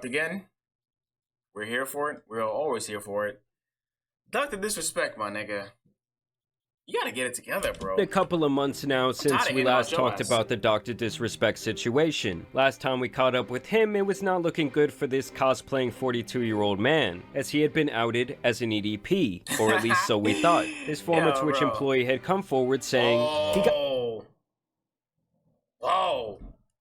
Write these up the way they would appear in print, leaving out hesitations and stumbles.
Again, we're here for it. We're always here for it. Dr. Disrespect, my nigga. You gotta get it together, bro. A couple of months now since we last talked about the Dr. Disrespect situation. Last time we caught up with him, it was not looking good for this cosplaying 42-year-old man, as he had been outed as an EDP, or at least so we thought. His former Twitch employee had come forward saying he got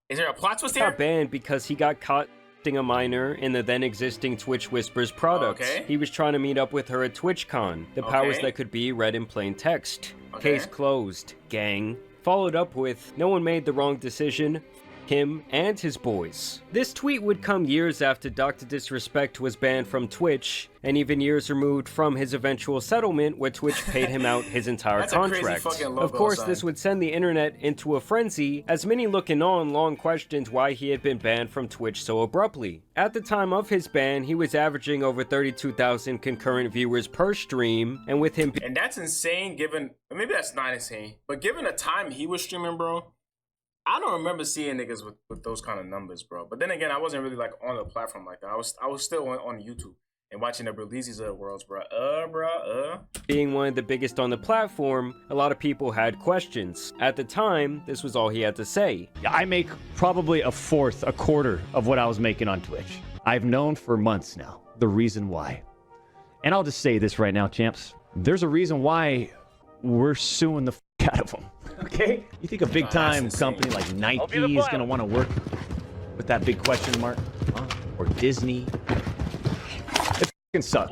Is there a plot twist here? Got banned because he got caught a minor in the then existing Twitch Whispers products. He was trying to meet up with her at TwitchCon. The powers that could be read in plain text. Case closed, gang. Followed up with, no one made the wrong decision, him and his boys. This tweet would come years after Dr. Disrespect was banned from Twitch, and even years removed from his eventual settlement where Twitch paid him out his entire contract. Of course, this would send the internet into a frenzy, as many looking on long questioned why he had been banned from Twitch so abruptly. At the time of his ban, he was averaging over 32,000 concurrent viewers per stream, and with him and that's insane given, maybe that's not insane, but given the time he was streaming, bro, I don't remember seeing niggas with those kind of numbers, bro. But then again, I wasn't really like on the platform like that. I was still on YouTube and watching the releases of the worlds, bro. Being one of the biggest on the platform, a lot of people had questions. At the time, this was all he had to say. I make probably a quarter of what I was making on Twitch. I've known for months now the reason why. And I'll just say this right now, champs. There's a reason why we're suing the out of them. Okay? You think a big time company like Nike is going to want to work with that big question mark? Huh? Or Disney? It fucking sucks.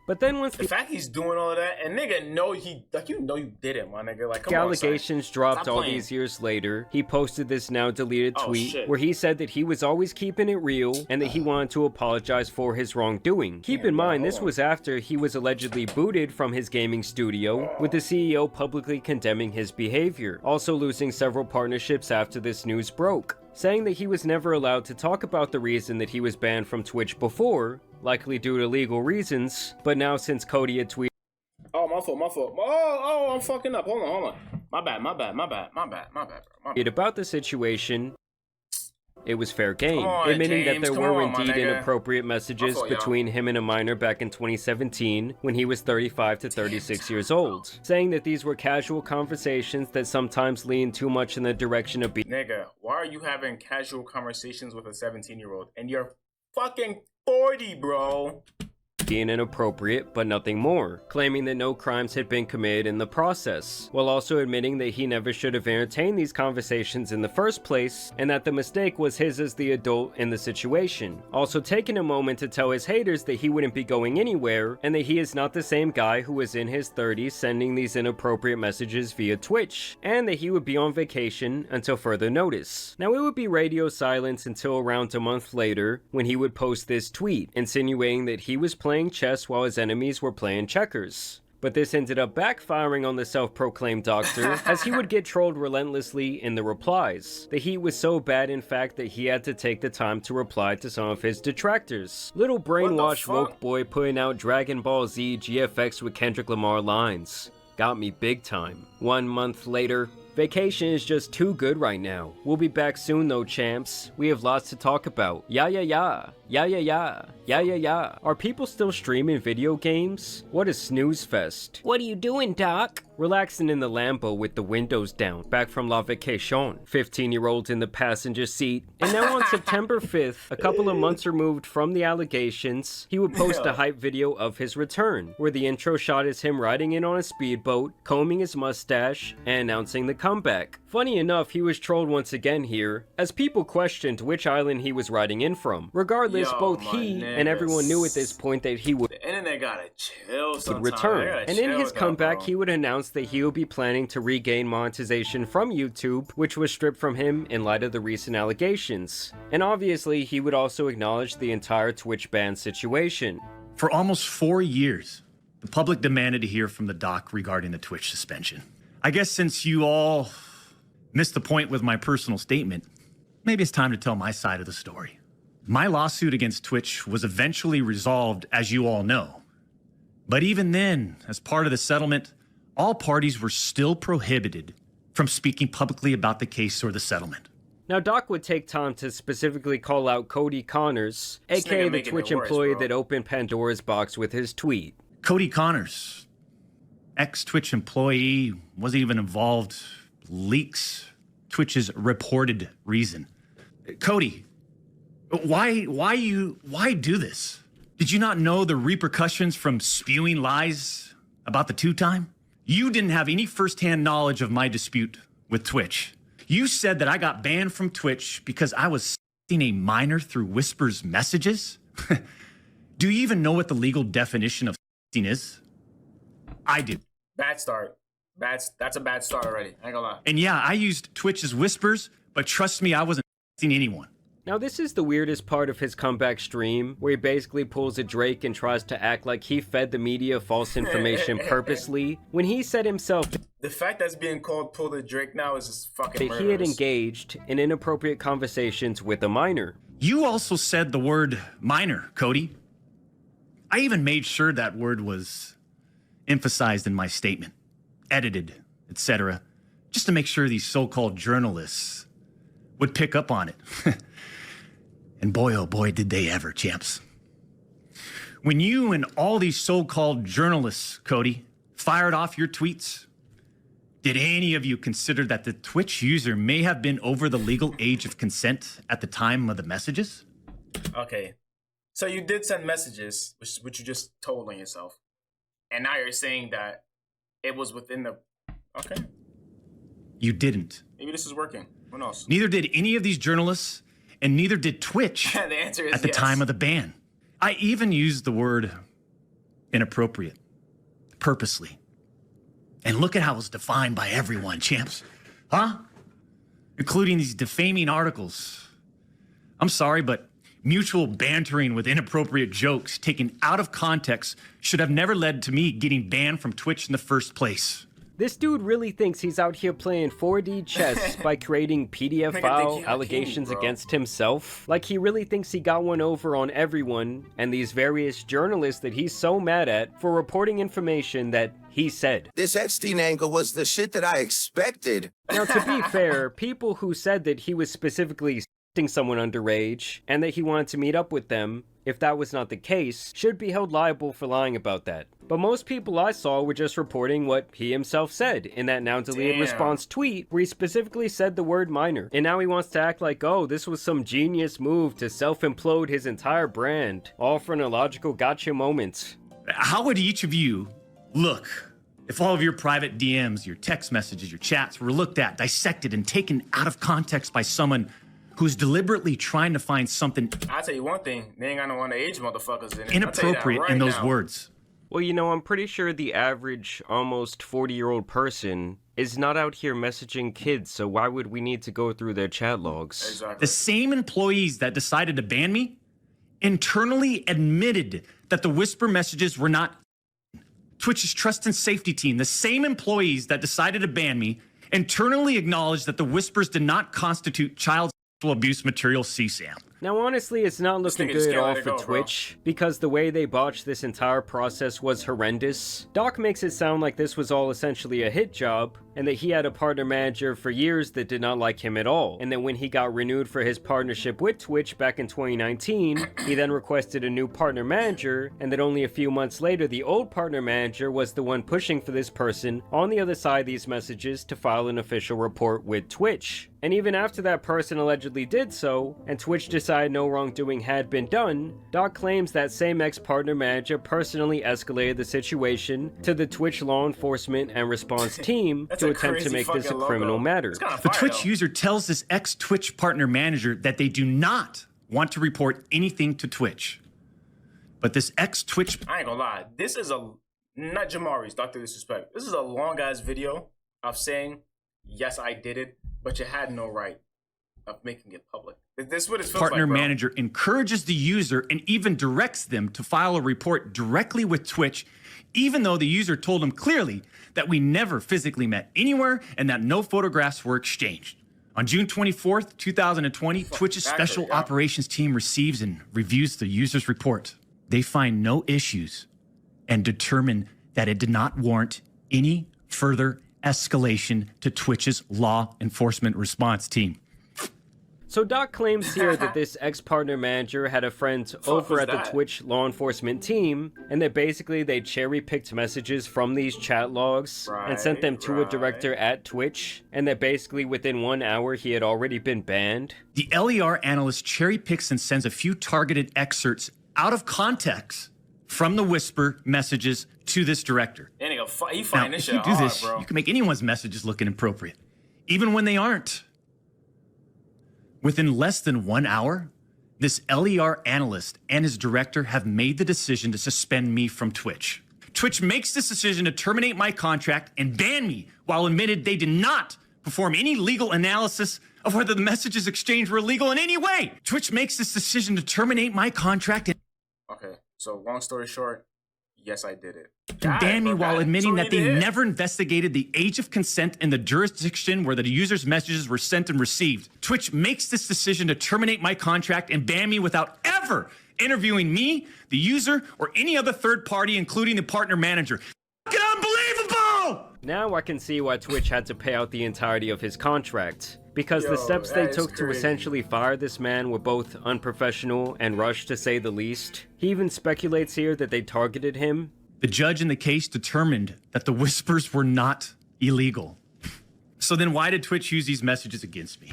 But then once the fact he's doing all of that, and nigga know he, like, you know you did it, my nigga. Like, come on, allegations dropped all these years later, he posted this now deleted tweet where he said that he was always keeping it real and that he wanted to apologize for his wrongdoing. Keep in mind, this was after he was allegedly booted from his gaming studio, with the CEO publicly condemning his behavior, also losing several partnerships after this news broke, saying that he was never allowed to talk about the reason that he was banned from Twitch before, likely due to legal reasons, but now since Cody had tweeted, "Oh, my fault. Oh, I'm fucking up. Hold on. My bad, bro. About the situation, it was fair game, admitting that there were indeed inappropriate messages between him and a minor back in 2017 when he was 35 to 36 years old, saying that these were casual conversations that sometimes lean too much in the direction of being nigga, why are you having casual conversations with a 17-year-old and you're fucking 40, bro? Being inappropriate, but nothing more, claiming that no crimes had been committed in the process, while also admitting that he never should have entertained these conversations in the first place, and that the mistake was his as the adult in the situation. Also taking a moment to tell his haters that he wouldn't be going anywhere, and that he is not the same guy who was in his 30s sending these inappropriate messages via Twitch, and that he would be on vacation until further notice. Now it would be radio silence until around a month later, when he would post this tweet, insinuating that he was playing chess while his enemies were playing checkers. But this ended up backfiring on the self-proclaimed doctor, as he would get trolled relentlessly in the replies. The heat was so bad, in fact, that he had to take the time to reply to some of his detractors. Little brainwashed woke boy putting out Dragon Ball Z GFX with Kendrick Lamar lines. Got me big time. 1 month later, vacation is just too good right now. We'll be back soon though, champs. We have lots to talk about. Yeah. Are people still streaming video games? What a snooze fest. What are you doing, Doc? Relaxing in the Lambo with the windows down, back from La Vacation. 15-year-old in the passenger seat. And now on September 5th, a couple of months removed from the allegations, he would post a hype video of his return, where the intro shot is him riding in on a speedboat, combing his mustache, and announcing the comeback. Funny enough, he was trolled once again here, as people questioned which island he was riding in from. Regardless, both he and everyone knew at this point that he would the internet gotta chill sometimes. Return. And in his comeback, he would announce that he would be planning to regain monetization from YouTube, which was stripped from him in light of the recent allegations. And obviously, he would also acknowledge the entire Twitch ban situation. For almost 4 years, the public demanded to hear from the doc regarding the Twitch suspension. I guess since you all missed the point with my personal statement, maybe it's time to tell my side of the story. My lawsuit against Twitch was eventually resolved, as you all know. But even then, as part of the settlement, all parties were still prohibited from speaking publicly about the case or the settlement. Now, Doc would take time to specifically call out Cody Connors, This aka nigga the making Twitch it worse, employee bro. that opened Pandora's box with his tweet. Cody Connors, ex-Twitch employee, wasn't even involved. Leaks Twitch's reported reason. Cody, why do this? Did you not know the repercussions from spewing lies about the two-time? You didn't have any firsthand knowledge of my dispute with Twitch. You said that I got banned from Twitch because I was sending a minor through Whisper's messages? Do you even know what the legal definition of is? I do. Bad start. That's a bad start already. I ain't gonna lie. And yeah, I used Twitch's whispers, but trust me, I wasn't anyone. Now, this is the weirdest part of his comeback stream, where he basically pulls a Drake and tries to act like he fed the media false information purposely, when he said himself The fact that's being called pull the Drake now is just fucking that he had murderous. engaged in inappropriate conversations with a minor. You also said the word minor, Cody. I even made sure that word was emphasized in my statement, edited, etc., just to make sure these so-called journalists would pick up on it. And boy, oh boy, did they ever, champs. When you and all these so-called journalists, Cody, fired off your tweets, did any of you consider that the Twitch user may have been over the legal age of consent at the time of the messages? Okay. So you did send messages, which you just told on yourself. And now you're saying that it was within the... Okay. You didn't. Maybe this is working. Who knows? Neither did any of these journalists, and neither did Twitch The answer is at the yes. time of the ban. I even used the word inappropriate, purposely. And look at how it's defined by everyone, champs. Huh? Including these defaming articles. I'm sorry, but mutual bantering with inappropriate jokes taken out of context should have never led to me getting banned from Twitch in the first place. This dude really thinks he's out here playing 4D chess by creating PDF Nigga file think he allegations Hakeem, bro. against himself. Like he really thinks he got one over on everyone and these various journalists that he's so mad at for reporting information that he said. This Epstein angle was the shit that I expected. Now, to be fair, people who said that he was specifically s**ing someone underage and that he wanted to meet up with them, if that was not the case, should be held liable for lying about that. But most people I saw were just reporting what he himself said in that now deleted Damn. response tweet where he specifically said the word minor. And now he wants to act like, oh, this was some genius move to self-implode his entire brand, all for an illogical gotcha moment. How would each of you look if all of your private DMs, your text messages, your chats were looked at, dissected, and taken out of context by someone who's deliberately trying to find something I'll tell you one thing. They ain't got no underage motherfuckers in it. I'll tell you that inappropriate right in those now. words? Well, you know, I'm pretty sure the average, almost 40-year-old person is not out here messaging kids, so why would we need to go through their chat logs? Exactly. The same employees that decided to ban me internally admitted that the whisper messages were not Twitch's trust and safety team. The same employees that decided to ban me internally acknowledged that the whispers did not constitute child sexual abuse material CSAM. Now, honestly, it's not looking nigga just good at can't all let it for go, bro. Twitch, because the way they botched this entire process was horrendous. Doc makes it sound like this was all essentially a hit job, and that he had a partner manager for years that did not like him at all, and that when he got renewed for his partnership with Twitch back in 2019, he then requested a new partner manager, and that only a few months later the old partner manager was the one pushing for this person on the other side of these messages to file an official report with Twitch. And even after that person allegedly did so, and Twitch decided no wrongdoing had been done, Doc claims that same ex-partner manager personally escalated the situation to the Twitch law enforcement and response team That's to a attempt to crazy make this a fucking criminal logo. matter. It's kinda The fire, Twitch though. user tells this ex-Twitch partner manager that they do not want to report anything to Twitch. But this ex-Twitch I ain't gonna lie. This is a not Jamari's Dr. Disrespect. This is a long ass video of saying, yes, I did it, but you had no right of making it public. This is what it feels partner like, bro. manager encourages the user and even directs them to file a report directly with Twitch, even though the user told him clearly that we never physically met anywhere and that no photographs were exchanged. On June 24th, 2020, Twitch's accurate, special yeah. operations team receives and reviews the user's report. They find no issues and determine that it did not warrant any further escalation to Twitch's law enforcement response team. So Doc claims here that this ex-partner manager had a friend over was at the that? Twitch law enforcement team, and that basically they cherry-picked messages from these chat logs and sent them to a director at Twitch, and that basically within 1 hour he had already been banned. The LER analyst cherry picks and sends a few targeted excerpts out of context from the Whisper messages to this director. And he Now, find this if shit you do hard, this, bro. you can make anyone's messages look inappropriate, even when they aren't. Within less than 1 hour, this LER analyst and his director have made the decision to suspend me from Twitch. Twitch makes this decision to terminate my contract and ban me while admitted they did not perform any legal analysis of whether the messages exchanged were illegal in any way. Twitch makes this decision to terminate my contract and Okay, so long story short, yes, I did it. ban me while admitting that they never. never investigated the age of consent in the jurisdiction where the user's messages were sent and received. Twitch makes this decision to terminate my contract and ban me without ever interviewing me, the user, or any other third party, including the partner manager. Fucking unbelievable! Now I can see why Twitch had to pay out the entirety of his contract, because Yo, the steps they that is took to crazy. essentially fire this man were both unprofessional and rushed, to say the least. He even speculates here that they targeted him. The judge in the case determined that the whispers were not illegal. So then why did Twitch use these messages against me?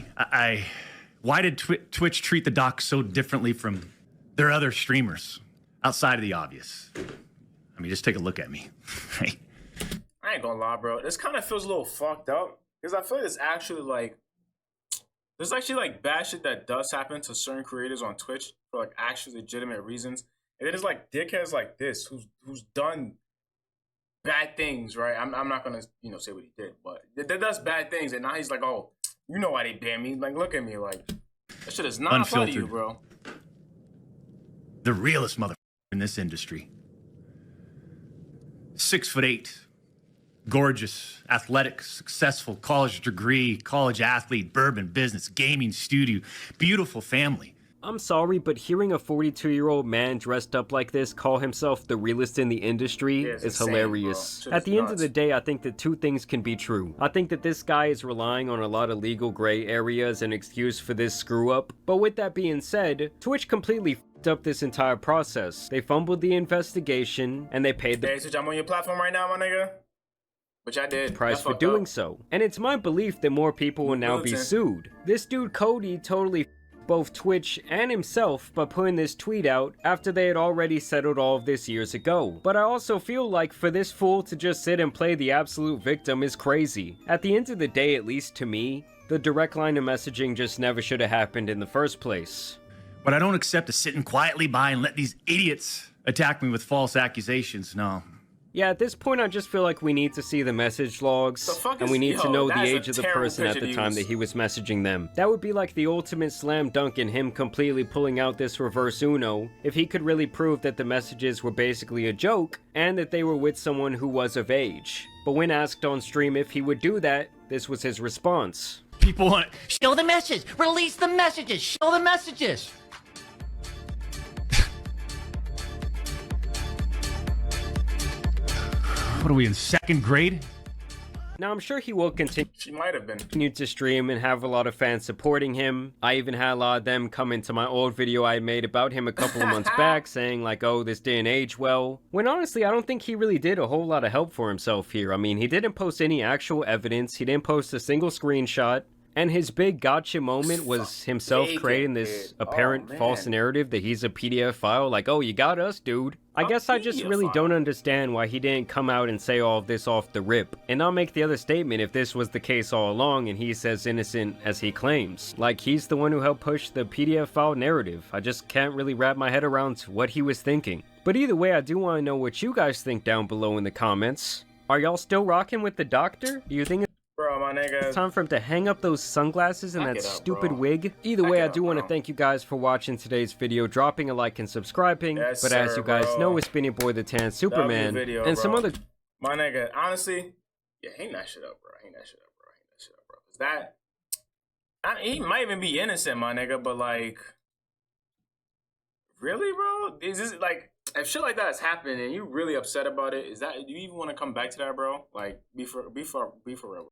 Why did Twitch treat the doc so differently from their other streamers outside of the obvious? I mean, just take a look at me. Right? I ain't gonna lie, bro. This kind of feels a little fucked up because I feel like there's actually like bad shit that does happen to certain creators on Twitch for like actually legitimate reasons, and then there's like dickheads like this who's done bad things, right? I'm not gonna say what he did, but that does bad things, and now he's like, oh, you know why they banned me? Like, look at me, like that shit is not funny, you, Unfiltered. bro. The realest motherfucker in this industry. 6'8", gorgeous, athletic, successful, college degree, college athlete, bourbon business, gaming studio, beautiful family. I'm sorry, but hearing a 42-year-old man dressed up like this call himself the realest in the industry Yeah, it's is insane, hilarious. bro. Shit At is the end of nuts. the day, I think that two things can be true. I think that this guy is relying on a lot of legal gray area as an excuse for this screw-up. But with that being said, Twitch completely f***ed up this entire process. They fumbled the investigation, and they paid the Hey, Switch, I'm on your platform right now, my nigga. Which I did. price That's for fucked doing up. so. And it's my belief that more people will now be Militant. sued. This dude Cody totally f***ed both Twitch and himself by putting this tweet out after they had already settled all of this years ago. But I also feel like for this fool to just sit and play the absolute victim is crazy. At the end of the day, at least to me, the direct line of messaging just never should have happened in the first place. But I don't accept to sitting quietly by and let these idiots attack me with false accusations, no. Yeah, at this point I just feel like we need to see the message logs, The fuck and is- we need to yo, know the that is a age of the terrible person at picture the to time use. that he was messaging them. That would be like the ultimate slam dunk in him completely pulling out this reverse Uno, if he could really prove that the messages were basically a joke, and that they were with someone who was of age. But when asked on stream if he would do that, this was his response. People want Show the message. Release the messages. Show the messages. What are we in second grade? Now I'm sure he will continue She might have been. to stream and have a lot of fans supporting him. I even had a lot of them come into my old video I made about him a couple of months back saying like, oh, this didn't age well. When honestly, I don't think he really did a whole lot of help for himself here. I mean, he didn't post any actual evidence. He didn't post a single screenshot. And his big gotcha moment was himself Fake creating it, this dude. Oh, apparent false man. narrative that he's a PDF file, like, oh, you got us, dude. I A guess I just PDF really file. don't understand why he didn't come out and say all of this off the rip, and not make the other statement if this was the case all along and he's as innocent as he claims. Like, he's the one who helped push the PDF file narrative. I just can't really wrap my head around what he was thinking. But either way, I do want to know what you guys think down below in the comments. Are y'all still rocking with the doctor? Do you think Bro, my nigga. it's time for him to hang up those sunglasses and Back that it up, stupid bro. wig? Either Back way, it I up, do want to bro. thank you guys for watching today's video, dropping a like and subscribing. Yes, but as sir, you guys bro. know, it's been your boy, the Tan Superman, video, and some bro. other My nigga, honestly, yeah, hang that shit up, bro. Hang that shit up, bro. Hang that shit up, bro. 'Cause he might even be innocent, my nigga, but like, really, bro? Is this like, if shit like that is happening and you really upset about it, do you even want to come back to that, bro? Like, be for real.